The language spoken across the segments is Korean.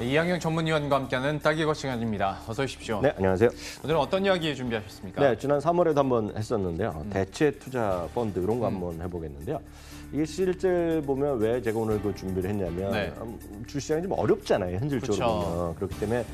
네, 이항영 전문위원과 함께하는 딱이거 시간입니다. 어서 오십시오. 네, 안녕하세요. 오늘은 어떤 이야기 준비하셨습니까? 네, 지난 3월에도 한번 했었는데요. 대체 투자 펀드 이런 거 한번 해보겠는데요. 이게 실제 보면 왜 제가 오늘 그 준비를 했냐면 네. 주시장이 좀 어렵잖아요, 현실적으로 그렇죠. 보면. 그렇기 때문에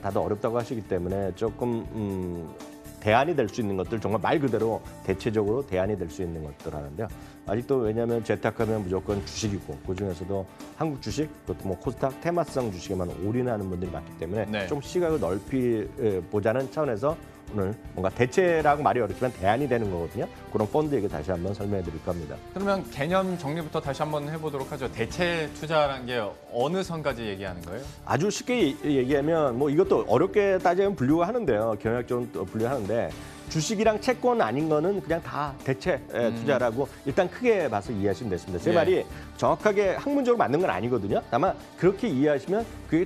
다들 어렵다고 하시기 때문에 조금 대안이 될 수 있는 것들, 정말 말 그대로 대체적으로 대안이 될 수 있는 것들 하는데요. 아직도 왜냐하면 재테크하면 무조건 주식이고 그중에서도 한국 주식, 그것도 뭐 코스닥 테마성 주식에만 올인하는 분들이 많기 때문에 네. 좀 시각을 넓히 보자는 차원에서 오늘 뭔가 대체라고 말이 어렵지만 대안이 되는 거거든요. 그런 펀드 얘기 다시 한번 설명해 드릴 겁니다. 그러면 개념 정리부터 다시 한번 해보도록 하죠. 대체 투자라는 게 어느 선까지 얘기하는 거예요? 아주 쉽게 얘기하면 뭐 이것도 어렵게 따지면 분류가 하는데요. 경영학적으로 또 분류하는데 주식이랑 채권 아닌 거는 그냥 다 대체 투자라고 일단 크게 봐서 이해하시면 됐습니다. 제 예. 말이 정확하게 학문적으로 맞는 건 아니거든요. 다만 그렇게 이해하시면 그게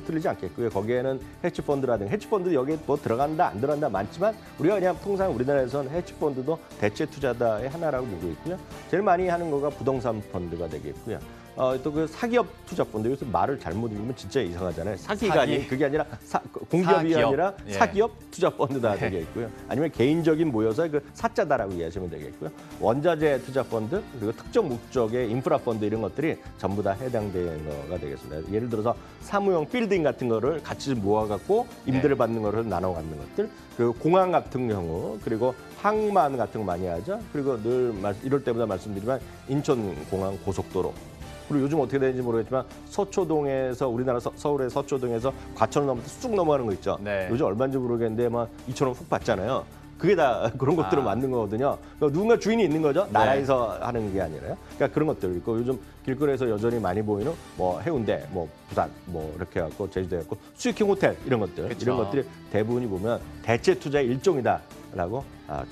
틀리지 않겠고요. 거기에는 헤지펀드라든가 헤지펀드 여기에 뭐 들어간다 안 들어간다 많지만 우리가 그냥 통상 우리나라에서는 헤지펀드도 대체 투자다의 하나라고 보고 있고요. 제일 많이 하는 거가 부동산 펀드가 되겠고요. 또 그 사기업 투자 펀드, 여기서 말을 잘못 읽으면 진짜 이상하잖아요. 사기가 아닌 그게 아니라 공기업이 사기업. 아니라 예. 사기업 투자 펀드다 되겠고요. 아니면 개인적인 모여서 그 사자다라고 이해하시면 되겠고요. 원자재 투자 펀드 그리고 특정 목적의 인프라 펀드 이런 것들이 전부 다 해당되는 거가 되겠습니다. 예를 들어서 사무용 빌딩 같은 거를 같이 모아갖고 임대를 받는 거를 나눠 갖는 것들, 그리고 공항 같은 경우, 그리고 항만 같은 거 많이 하죠. 그리고 늘 이럴 때마다 말씀드리지만 인천공항 고속도로. 그리고 요즘 어떻게 되는지 모르겠지만 서초동에서 우리나라 서울의 서초동에서 과천을 넘어서 쑥 넘어가는 거 있죠. 네. 요즘 얼마인지 모르겠는데 막 2천 원 훅 받잖아요. 그게 다 그런 것들을 만든 거거든요. 그러니까 누군가 주인이 있는 거죠. 나라에서 하는 게 아니라요. 그러니까 그런 것들 있고 요즘 길거리에서 여전히 많이 보이는 뭐 해운대, 뭐 부산, 뭐 이렇게 해갖고 제주도에 갖고 수익형 호텔 이런 것들 그쵸. 이런 것들이 대부분이 보면 대체 투자의 일종이다라고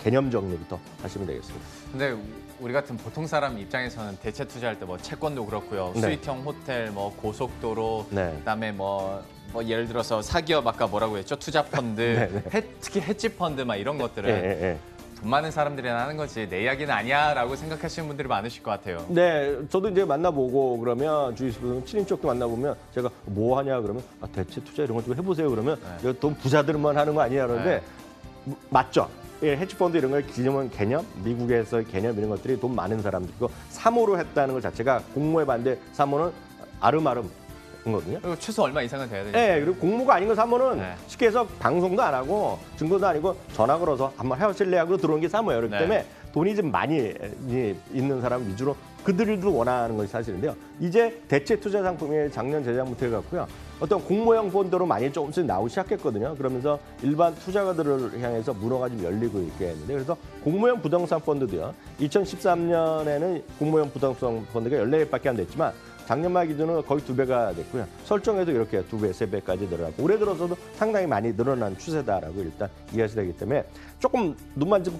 개념 정리부터 하시면 되겠습니다. 근데 우리 같은 보통 사람 입장에서는 대체 투자할 때 뭐 채권도 그렇고요. 네. 수익형 호텔, 뭐 고속도로, 네. 그다음에 뭐 예를 들어서 사기업 아까 뭐라고 했죠? 투자 펀드, 네. 특히 헤지 펀드 막 이런 것들은 예. 돈 많은 사람들이 하는 거지 내 이야기는 아니야라고 생각하시는 분들이 많으실 것 같아요. 네, 저도 이제 만나보고 그러면 주위에서 친인 쪽도 만나보면 제가 뭐 하냐 그러면 대체 투자 이런 거 좀 해보세요 그러면 이거 돈 부자들만 하는 거 아니냐 그러는데 맞죠? 예, 헤지펀드 이런 걸 개념, 미국에서의 개념 이런 것들이 돈 많은 사람들이고 사모로 했다는 것 자체가 공모에 반대 사모는 아름아름 거든요. 그리고 최소 얼마 이상은 돼야 되니까. 네, 그리고 공모가 아닌 거 사모는 네. 쉽게 해서 방송도 안 하고 증거도 아니고 전화 걸어서 한번 해보실래요? 들어온 게 사모예요. 그렇기 네. 때문에 돈이 좀 많이 있는 사람 위주로 그들도 원하는 것이 사실인데요. 이제 대체 투자 상품이 작년 재작부터 해갖고요. 어떤 공모형 펀드로 많이 조금씩 나오기 시작했거든요. 그러면서 일반 투자가들을 향해서 문화가 좀 열리고 있게 했는데 그래서 공모형 부동산 펀드도요. 2013년에는 공모형 부동산 펀드가 14개밖에 안 됐지만 작년 말 기준으로 거의 2배가 됐고요. 설정에도 이렇게 2배, 3배까지 늘어나고 올해 들어서도 상당히 많이 늘어난 추세다라고 일단 이해하셔야 되기 때문에 조금 눈만 좀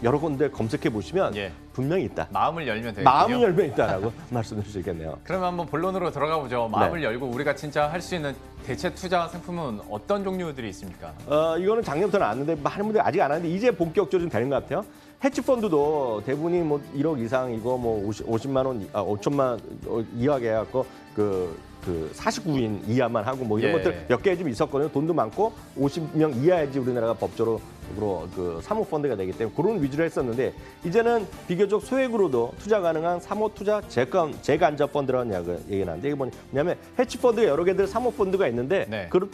여러 군데 검색해 보시면 예. 분명히 있다. 마음을 열면 되겠군요. 마음이 열면 있다라고 말씀드릴 수 있겠네요. 그러면 한번 본론으로 들어가 보죠. 마음을 열고 우리가 진짜 할 수 있는 대체 투자 상품은 어떤 종류들이 있습니까? 이거는 작년부터 나왔는데 많은 분들이 아직 안 하는데 이제 본격적으로 좀 되는 것 같아요. 헤지펀드도 대부분이 뭐 1억 이상이고 뭐 50만 원, 5천만 이하게 해갖고 그 49인 이하만 하고 뭐 이런 예. 것들 몇 개 좀 있었거든요. 돈도 많고 50명 이하야지 우리나라가 법적으로 그 사모펀드가 되기 때문에 그런 위주로 했었는데 이제는 비교적 소액으로도 투자 가능한 사모투자 재간접 펀드라는 얘기가 나는데 이게 뭐냐면 헤지펀드가 여러 개들 사모펀드가 있는데 네. 그걸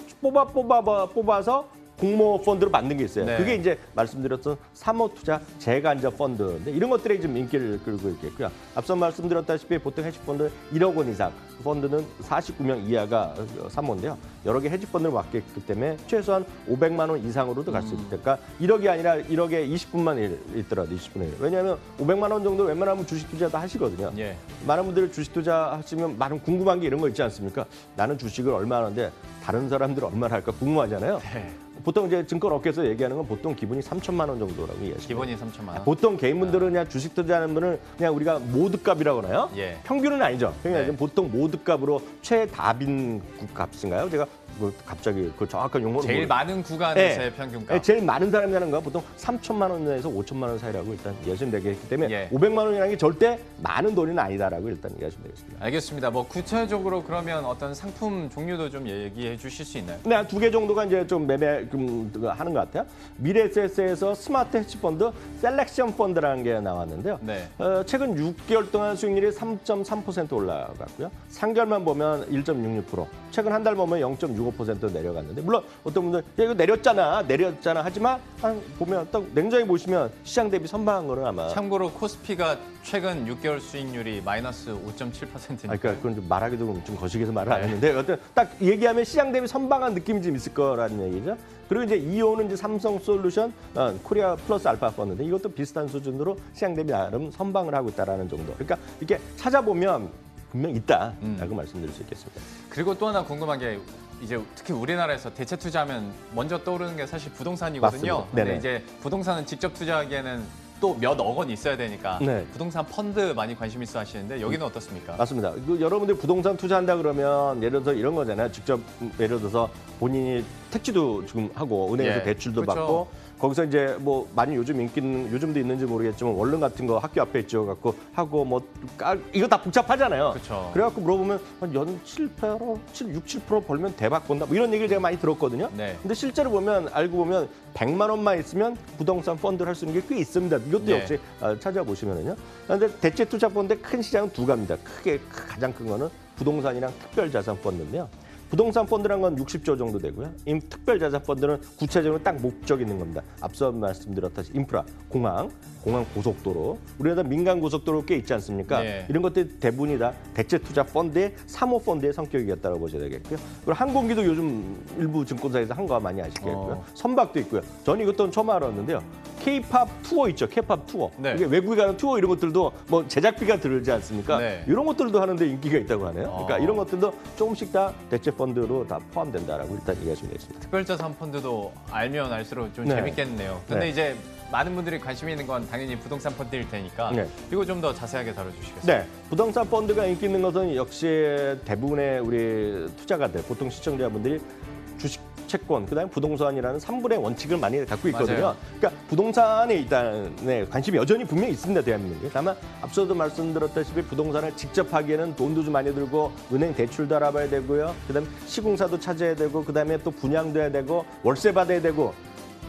뽑아서 공모 펀드로 만든 게 있어요. 네. 그게 이제 말씀드렸던 사모투자 재간접 펀드인데 이런 것들이 좀 인기를 끌고 있겠고요. 앞서 말씀드렸다시피 보통 헤지펀드 1억 원 이상 펀드는 49명 이하가 사모인데요. 여러 개 헤지펀드를 맡겼기 때문에 최소한 500만 원 이상으로도 갈 수 있으니까 1억이 아니라 1억에 20분만 있더라도 20분의 1. 왜냐하면 500만 원 정도 웬만하면 주식 투자도 하시거든요. 예. 많은 분들이 주식 투자하시면 많은 궁금한 게 이런 거 있지 않습니까? 나는 주식을 얼마 하는데 다른 사람들은 얼마나 할까 궁금하잖아요. 네. 보통 이제 증권업계에서 얘기하는 건 보통 기본이 3천만 원 정도라고 이해하시면 기본이 3천만 원. 보통 개인분들은 그냥 주식 투자하는 분은 그냥 우리가 모드값이라고 하나요? 예. 평균은 아니죠. 평균은 네. 아니죠. 보통 모드값으로 최다빈 값인가요? 제가 갑자기 그 정확한 용어로 제일 많은 구간에서의 평균가. 제일 많은 사람이 하는 거 보통 3천만 원에서 5천만 원 사이라고 일단 이해하시면 되겠기 때문에 예. 500만 원이라는 게 절대 많은 돈은 아니다라고 일단 이해하시면 되겠습니다. 알겠습니다. 뭐 구체적으로 그러면 어떤 상품 종류도 좀 얘기해 주실 수 있나요? 네, 한 2개 정도가 이제 좀 매매 하는 것 같아요. 미래에셋에서 스마트 헤지펀드 셀렉션 펀드라는 게 나왔는데요. 네. 최근 6개월 동안 수익률이 3.3% 올라갔고요. 3개월만 보면 1.66%, 최근 한 달 보면 0.65% 내려갔는데 물론 어떤 분들 야, 이거 내렸잖아 하지만 보면 딱 냉정히 보시면 시장 대비 선방한 거는 아마 참고로 코스피가 최근 6개월 수익률이 마이너스 5.7%니까. 그러니까 그건 좀 말하기도 좀 거시기해서 말을 안 했는데 어떤 딱 얘기하면 시장 대비 선방한 느낌이 좀 있을 거라는 얘기죠. 그리고 이제 2호는 이제 삼성솔루션 코리아 플러스 알파 펀드인데 이것도 비슷한 수준으로 시장 대비 나름 선방을 하고 있다라는 정도. 그러니까 이렇게 찾아보면 분명 있다라고 말씀드릴 수 있겠습니다. 그리고 또 하나 궁금한 게 이제 특히 우리나라에서 대체 투자하면 먼저 떠오르는 게 사실 부동산이거든요. 맞습니다. 근데 네네. 이제 부동산은 직접 투자하기에는 또 몇 억 원 있어야 되니까 네. 부동산 펀드 많이 관심 있어 하시는데 여기는 어떻습니까? 맞습니다. 여러분들 부동산 투자한다 그러면 예를 들어서 이런 거잖아요. 직접 예를 들어서 본인이 택지도 지금 하고 은행에서 예, 대출도 그렇죠. 받고 거기서 이제 뭐 많이 요즘도 있는지 모르겠지만 원룸 같은 거 학교 앞에 지어갖고 하고 뭐 이거 다 복잡하잖아요. 그렇죠. 그래갖고 물어보면 한 연 7%, 6, 7% 벌면 대박 본다. 뭐 이런 얘기를 제가 많이 들었거든요. 네. 근데 실제로 보면 알고 보면 100만 원만 있으면 부동산 펀드를 할 수 있는 게 꽤 있습니다. 이것도 네. 역시 찾아보시면은요. 그런데 대체 투자 펀드의 큰 시장은 두 가지입니다. 가장 큰 거는 부동산이랑 특별자산 펀드인데요. 부동산 펀드란 건 60조 정도 되고요. 이 특별자산 펀드는 구체적으로 딱 목적 있는 겁니다. 앞서 말씀드렸다시피 인프라, 공항 고속도로, 우리나라 민간 고속도로 꽤 있지 않습니까? 네. 이런 것들이 대부분이 다 대체 투자 펀드의 사모펀드의 성격이겠다고 보셔야 되겠고요. 그리고 항공기도 요즘 일부 증권사에서 한 거 많이 아시겠고요. 선박도 있고요. 저는 이것도 처음 알았는데요. K-팝 투어 있죠. K-팝 투어. 네. 이게 외국에 가는 투어 이런 것들도 뭐 제작비가 들지 않습니까? 네. 이런 것들도 하는데 인기가 있다고 하네요. 그러니까 이런 것들도 조금씩 다 대체 펀드로 다 포함된다라고 일단 얘기하시면 되겠습니다. 특별자산 펀드도 알면 알수록 좀 네. 재밌겠네요. 근데 네. 이제 많은 분들이 관심 있는 건 당연히 부동산 펀드일 테니까 네. 이거 좀 더 자세하게 다뤄주시겠어요? 네, 부동산 펀드가 인기 있는 것은 역시 대부분의 우리 투자가들, 보통 시청자분들이 주식, 채권, 그다음에 부동산이라는 3분의 원칙을 많이 갖고 있거든요. 맞아요. 그러니까 부동산에 일단 관심이 여전히 분명히 있습니다, 대한민국에. 다만 앞서도 말씀드렸다시피 부동산을 직접 하기에는 돈도 좀 많이 들고 은행 대출도 알아봐야 되고요. 그다음에 시공사도 찾아야 되고 그다음에 또 분양도 해야 되고 월세 받아야 되고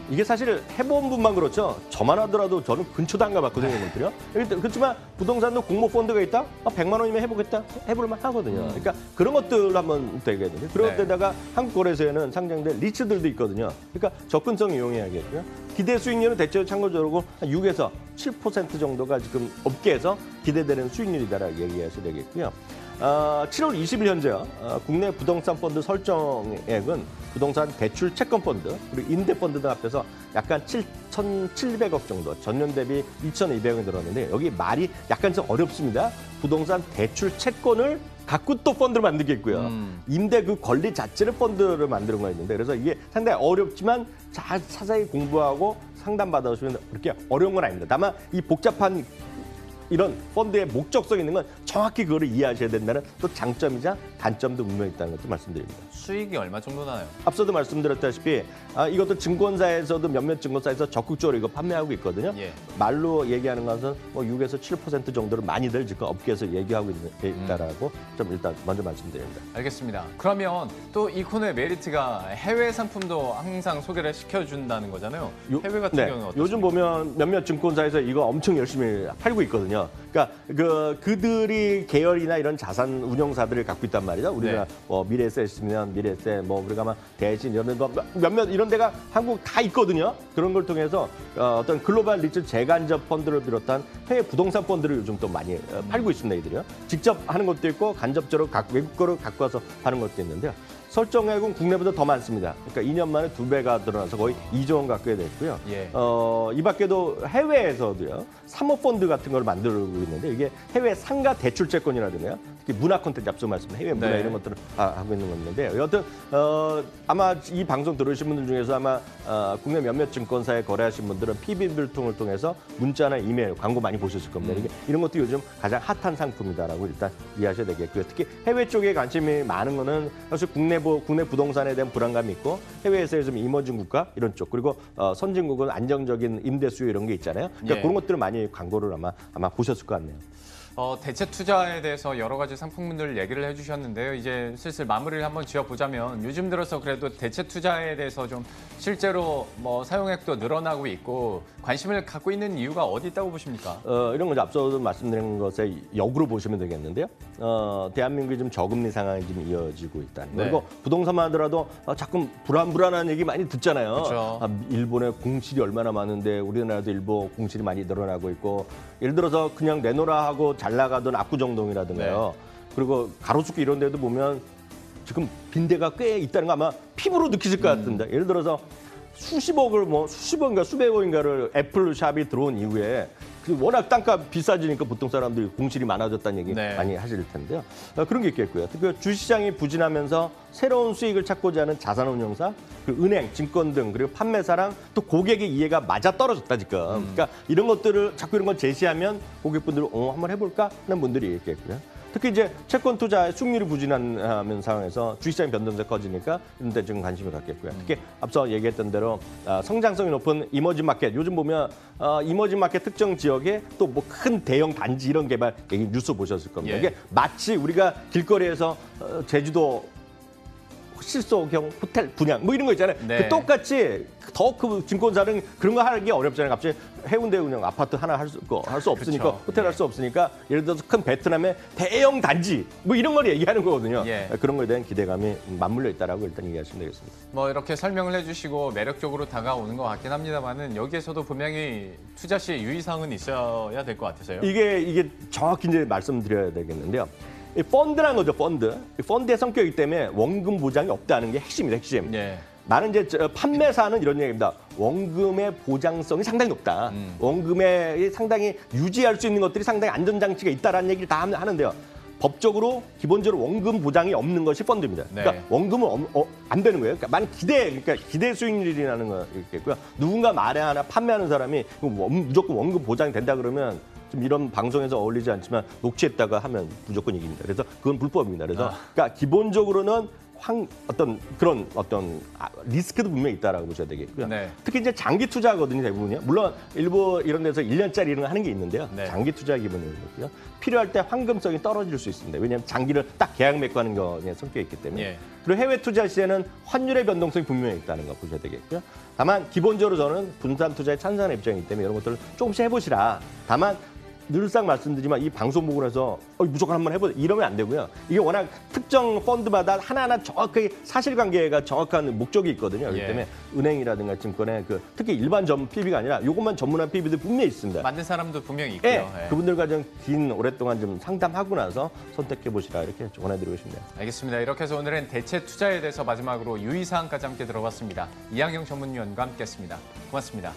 이게 사실 해본 분만 그렇죠. 저만 하더라도 저는 근처도 안 가봤거든요, 이분들이요. 그렇지만 부동산도 공모펀드가 있다? 100만 원이면 해보겠다? 해볼만 하거든요. 그러니까 그런 것들 한번 되겠는데 그런 네. 데다가 한국거래소에는 상장된 리츠들도 있거든요. 그러니까 접근성 이용해야겠고요. 기대 수익률은 대체로 참고적으로 한 6에서 7% 정도가 지금 업계에서 기대되는 수익률이다라고 얘기하셔야 되겠고요. 7월 20일 현재요. 국내 부동산 펀드 설정액은 부동산 대출 채권 펀드 그리고 임대 펀드 등 합해서 약간 7,700억 정도, 전년 대비 2,200억이 늘었는데 여기 말이 약간 좀 어렵습니다. 부동산 대출 채권을 갖고 또 펀드를 만들겠고요. 임대 그 권리 자체를 펀드를 만드는 거 있는데 그래서 이게 상당히 어렵지만 잘 자세히 공부하고 상담 받아주시면 그렇게 어려운 건 아닙니다. 다만 이 복잡한 이런 펀드의 목적성 있는 건 정확히 그거를 이해하셔야 된다는 또 장점이자 단점도 분명히 있다는 것도 말씀드립니다. 수익이 얼마 정도 나요? 앞서도 말씀드렸다시피 이것도 증권사에서도 몇몇 증권사에서 적극적으로 이거 판매하고 있거든요. 예. 말로 얘기하는 것은 뭐 6에서 7% 정도를 많이들 지금 업계에서 얘기하고 있다라고 좀 일단 먼저 말씀드립니다. 알겠습니다. 그러면 또 이 코너의 메리트가 해외 상품도 항상 소개를 시켜준다는 거잖아요. 해외 같은 경우는 어떻습니까? 요즘 보면 몇몇 증권사에서 이거 엄청 열심히 팔고 있거든요. 그러니까 그들이 계열이나 이런 자산 운용사들을 갖고 있단 말이죠. 우리가 네. 뭐 미래에셋이면 미래에셋, 뭐 우리가 막 대신 이런 거 몇몇 이런 데가 한국 다 있거든요. 그런 걸 통해서 어떤 글로벌 리츠 재간접 펀드를 비롯한 해외 부동산 펀드를 요즘 또 많이 팔고 있습니다. 이들이요. 직접 하는 것도 있고 간접적으로 외국 거를 갖고 와서 하는 것도 있는데요. 설정액은 국내보다 더 많습니다. 그러니까 2년 만에 2배가 늘어나서 거의 2조 원 가까이 됐고요. 예. 이 밖에도 해외에서도요. 사모펀드 같은 걸 만들고 있는데 이게 해외 상가 대출 채권이라든가요. 특히 문화 콘텐츠 앞서 말씀 해외 문화 네. 이런 것들을 하고 있는 건데 여하튼 아마 이 방송 들으신 분들 중에서 아마 국내 몇몇 증권사에 거래하신 분들은 PB를 통해서 문자나 이메일 광고 많이 보셨을 겁니다. 이런 것도 요즘 가장 핫한 상품이다라고 일단 이해하셔야 되겠고요. 특히 해외 쪽에 관심이 많은 거는 사실 국내 국내 부동산에 대한 불안감이 있고 해외에서 좀 이머징 국가 이런 쪽 그리고 선진국은 안정적인 임대 수요 이런 게 있잖아요. 그러니까 예. 그런 것들을 많이 광고를 아마 보셨을 것 같네요. 대체 투자에 대해서 여러 가지 상품들 얘기를 해주셨는데요. 이제 슬슬 마무리를 한번 지어보자면 요즘 들어서 그래도 대체 투자에 대해서 좀 실제로 뭐 사용액도 늘어나고 있고 관심을 갖고 있는 이유가 어디 있다고 보십니까? 이런 거 앞서도 말씀드린 것에 역으로 보시면 되겠는데요. 대한민국이 좀 저금리 상황이 좀 이어지고 있다는 거. 네. 그리고 부동산만 하더라도 자꾸 불안한 얘기 많이 듣잖아요. 그렇죠. 일본에 공실이 얼마나 많은데 우리나라도 일부 공실이 많이 늘어나고 있고 예를 들어서 그냥 내놓으라 하고 잘 나가던 압구정동이라든가요. 그리고 가로수길 이런 데도 보면 지금 빈대가 꽤 있다는 거 아마 피부로 느끼실 것 같은데 예를 들어서 수십억을 수십억인가 수백억인가를 애플샵이 들어온 이후에 워낙 땅값 비싸지니까 보통 사람들이 공실이 많아졌다는 얘기 네. 많이 하실 텐데요. 그런 게 있겠고요. 그 주시장이 부진하면서 새로운 수익을 찾고자 하는 자산운용사, 은행, 증권 등 그리고 판매사랑 또 고객의 이해가 맞아 떨어졌다 지금. 그러니까 이런 것들을 자꾸 이런 걸 제시하면 고객분들은 한번 해볼까 하는 분들이 있겠고요. 특히 이제 채권 투자의 수익률이 부진한 상황에서 주식시장 변동세 커지니까 이런 데 좀 관심을 갖겠고요. 특히 앞서 얘기했던 대로 성장성이 높은 이머징 마켓, 요즘 보면 이머징 마켓 특정 지역에 또 뭐 큰 대형 단지 이런 개발 얘기 뉴스 보셨을 겁니다. 예. 이게 마치 우리가 길거리에서 제주도 실소경 호텔 분양 뭐 이런 거 있잖아요. 네. 똑같이 더 큰 증권사는 그런 거 하기 어렵잖아요. 갑자기 해운대 운영 아파트 하나 할 수 없으니까 그렇죠. 호텔 할 수 없으니까 예를 들어서 큰 베트남의 대형 단지 뭐 이런 걸 얘기하는 거거든요. 예. 그런 거에 대한 기대감이 맞물려 있다라고 일단 얘기하시면 되겠습니다. 뭐 이렇게 설명을 해주시고 매력적으로 다가오는 것 같긴 합니다만은 여기에서도 분명히 투자 시 유의사항은 있어야 될 것 같아서요. 이게 정확히 이제 말씀드려야 되겠는데요. 이 펀드라는 거죠, 펀드. 이 펀드의 성격이기 때문에 원금 보장이 없다는 게 핵심입니다, 핵심. 예. 나는 이제 판매사는 이런 얘기입니다. 원금의 보장성이 상당히 높다. 원금에 상당히 유지할 수 있는 것들이 상당히 안전장치가 있다라는 얘기를 다 하는데요. 법적으로 기본적으로 원금 보장이 없는 것이 펀드입니다. 네. 그러니까 원금은 안 되는 거예요. 그러니까 만약 기대 수익률이라는 거 있겠고요. 누군가 말에 하나 판매하는 사람이 무조건 원금 보장이 된다 그러면 좀 이런 방송에서 어울리지 않지만 녹취했다가 하면 무조건 이깁니다. 그래서 그건 불법입니다. 그래서 그러니까 기본적으로는 그런 리스크도 분명히 있다라고 보셔야 되겠고요. 네. 특히 이제 장기 투자거든요, 대부분요. 물론 일부 이런 데서 1년짜리 이런 거 하는 게 있는데요. 네. 장기 투자 기본이고요. 필요할 때 황금성이 떨어질 수 있습니다. 왜냐하면 장기를 딱 계약 맺고 하는 거에 성격이 있기 때문에. 예. 그리고 해외 투자 시에는 환율의 변동성이 분명히 있다는 거 보셔야 되겠고요. 다만 기본적으로 저는 분산 투자에 찬성하는 입장이기 때문에 이런 것들을 조금씩 해보시라. 다만 늘상 말씀드리지만 이 방송 보고 나서 무조건 한번 해보자 이러면 안 되고요. 이게 워낙 특정 펀드마다 하나하나 정확하게 사실관계가 정확한 목적이 있거든요. 그렇기 예. 때문에 은행이라든가 증권에 특히 일반 PB가 아니라 이것만 전문한 PB들 분명히 있습니다. 만든 사람도 분명히 있고요. 예, 예. 그분들과 좀 긴 오랫동안 좀 상담하고 나서 선택해 보시라 이렇게 조언해드리고 싶네요. 알겠습니다. 이렇게 해서 오늘은 대체 투자에 대해서 마지막으로 유의사항까지 함께 들어봤습니다. 이항영 전문위원과 함께했습니다. 고맙습니다.